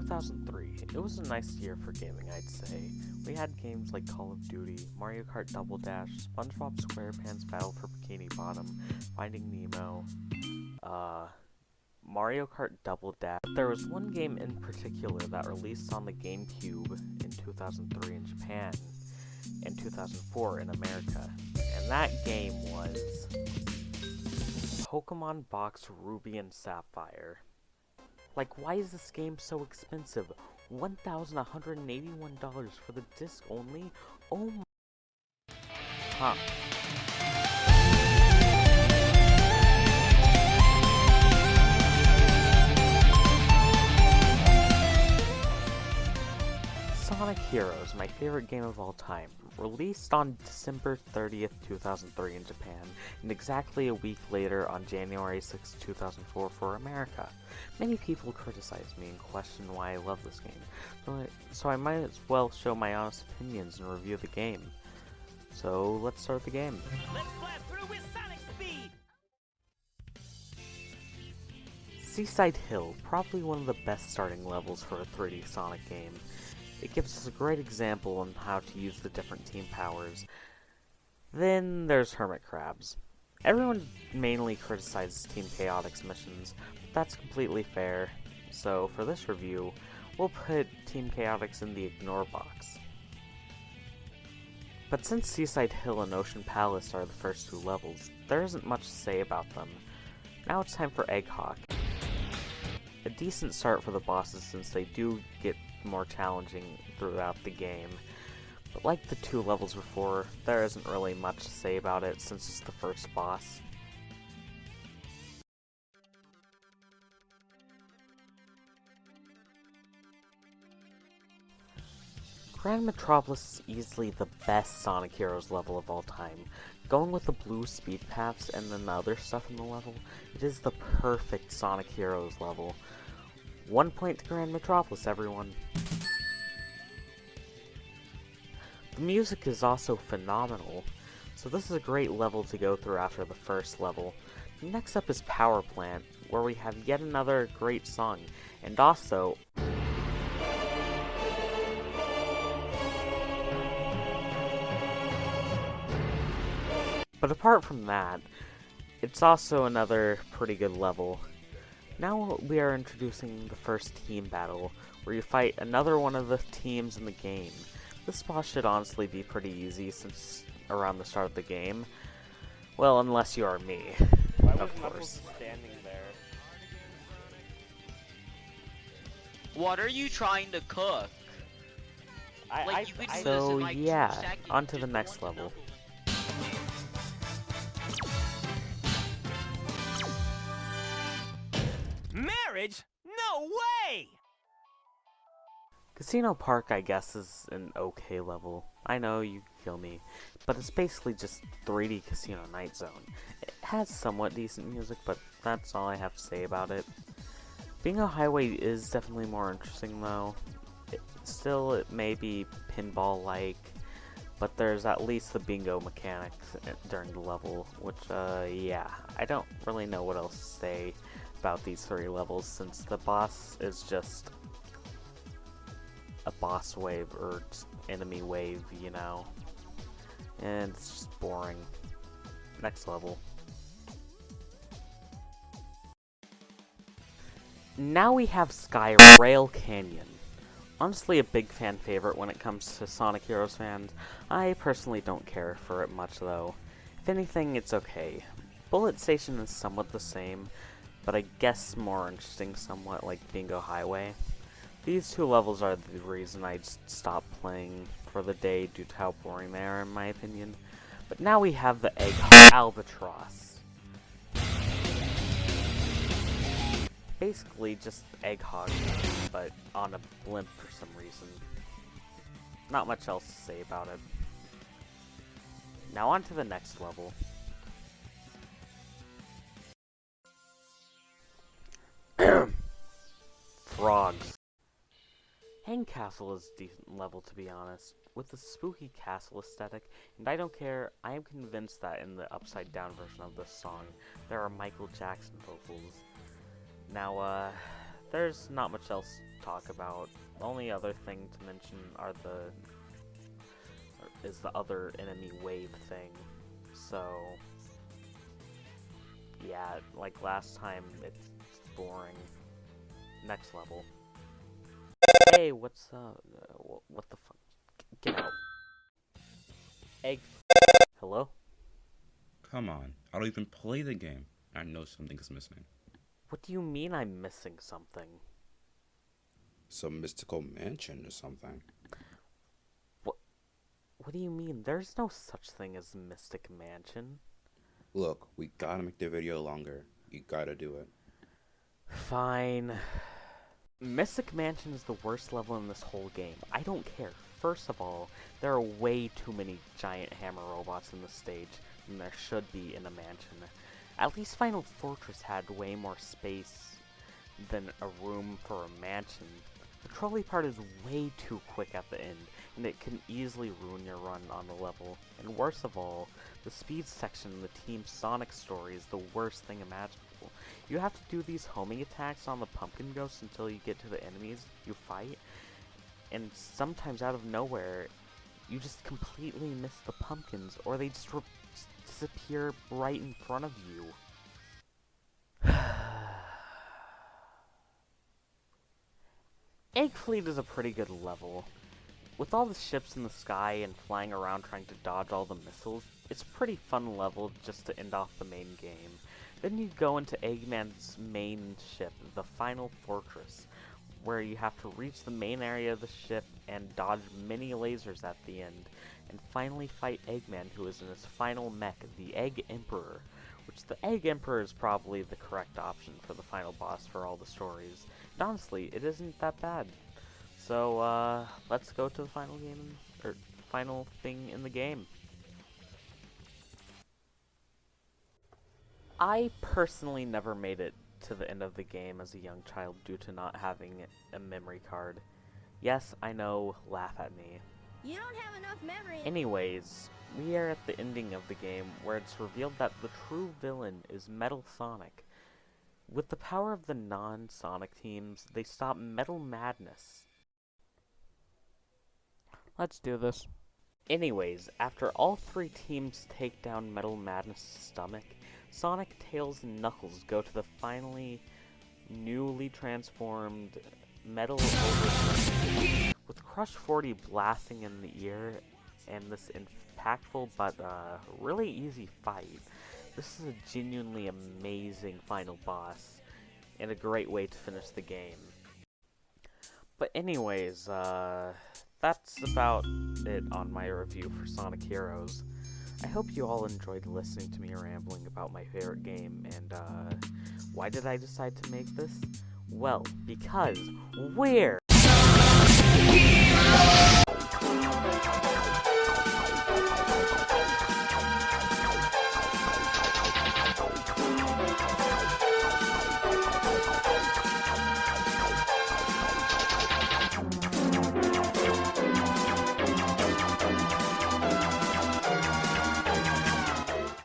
2003. It was a nice year for gaming, I'd say. We had games like Call of Duty, Mario Kart Double Dash, SpongeBob SquarePants Battle for Bikini Bottom, Finding Nemo, Mario Kart Double Dash. There was one game in particular that released on the GameCube in 2003 in Japan and 2004 in America, and that game was Pokemon Box Ruby and Sapphire. Like, why is this game so expensive? $1,181 for the disc only? Oh my... Huh. Sonic Heroes, my favorite game of all time, released on December 30th, 2003 in Japan, and exactly a week later on January 6, 2004 for America. Many people criticize me and question why I love this game, so I might as well show my honest opinions and review the game. So let's start the game. Let's blast through with Sonic speed! Seaside Hill, probably one of the best starting levels for a 3D Sonic game. It gives us a great example on how to use the different team powers. Then there's Hermit Crabs. Everyone mainly criticizes Team Chaotix's missions, but that's completely fair. So for this review, we'll put Team Chaotix in the ignore box. But since Seaside Hill and Ocean Palace are the first two levels, there isn't much to say about them. Now it's time for Egg Hawk. A decent start for the bosses since they do get more challenging throughout the game, but like the two levels before, there isn't really much to say about it since it's the first boss. Grand Metropolis is easily the best Sonic Heroes level of all time. Going with the blue speed paths and then the other stuff in the level, it is the perfect Sonic Heroes level. 1 point to Grand Metropolis, everyone. The music is also phenomenal, so this is a great level to go through after the first level. Next up is Power Plant, where we have yet another great song, and also... But apart from that, it's also another pretty good level. Now we are introducing the first team battle, where you fight another one of the teams in the game. This boss should honestly be pretty easy since around the start of the game. Well, unless you are me, of course. Standing there. What are you trying to cook? Like, you could do this in, So like, 2 yeah, seconds. on to the Just next go on to level. Marriage? No way! Casino Park, I guess, is an okay level. I know, you kill me. But it's basically just 3D Casino Night Zone. It has somewhat decent music, but that's all I have to say about it. Bingo Highway is definitely more interesting, though. Still, it may be pinball-like, but there's at least the bingo mechanics during the level, which, yeah, I don't really know what else to say about these 3 levels, since the boss is just a boss wave or enemy wave, you know, and it's just boring. Next level. Now we have Sky Rail Canyon. Honestly a big fan favorite when it comes to Sonic Heroes fans. I personally don't care for it much though. If anything, it's okay. Bullet Station is somewhat the same, but I guess more interesting somewhat, like Bingo Highway. These 2 levels are the reason I just stopped playing for the day due to how boring they are in my opinion. But now we have the Egg Albatross. Basically just Egg Hog, but on a blimp for some reason. Not much else to say about it. Now on to the next level. Frogs. Hang Castle is a decent level, to be honest, with a spooky castle aesthetic, and I don't care, I am convinced that in the upside down version of this song, there are Michael Jackson vocals. Now, there's not much else talk about. The only other thing to mention is the other enemy wave thing. So, yeah, like last time, it's boring. Next level. Hey, what's up? What the fuck? Get out. Egg. Hello? Come on, I don't even play the game. I know something's missing. What do you mean I'm missing something? Some mystical mansion or something. What do you mean? There's no such thing as Mystic Mansion. Look, we gotta make the video longer. You gotta do it. Fine. Mystic Mansion is the worst level in this whole game. I don't care. First of all, there are way too many giant hammer robots in the stage than there should be in a mansion. At least Final Fortress had way more space than a room for a mansion. The trolley part is way too quick at the end, and it can easily ruin your run on the level. And worst of all, the speed section in the Team Sonic story is the worst thing imaginable. You have to do these homing attacks on the pumpkin ghosts until you get to the enemies you fight, and sometimes out of nowhere, you just completely miss the pumpkins, or they just disappear right in front of you. Egg Fleet is a pretty good level. With all the ships in the sky and flying around trying to dodge all the missiles, it's a pretty fun level just to end off the main game. Then you go into Eggman's main ship, the Final Fortress, where you have to reach the main area of the ship and dodge many lasers at the end, and finally fight Eggman, who is in his final mech, the Egg Emperor, which the Egg Emperor is probably the correct option for the final boss for all the stories. And honestly, it isn't that bad. So, let's go to the final game, or final thing in the game. I personally never made it to the end of the game as a young child due to not having a memory card. Yes, I know, laugh at me. You don't have enough memory. Anyways, we are at the ending of the game where it's revealed that the true villain is Metal Sonic. With the power of the non-Sonic teams, they stop Metal Madness. Let's do this. Anyways, after all three teams take down Metal Madness' stomach, Sonic, Tails, and Knuckles go to the finally newly transformed Metal Overlord. With Crush 40 blasting in the ear and this impactful but really easy fight, this is a genuinely amazing final boss and a great way to finish the game. But anyways, that's about it on my review for Sonic Heroes. I hope you all enjoyed listening to me rambling about my favorite game, and why did I decide to make this? Well, because we're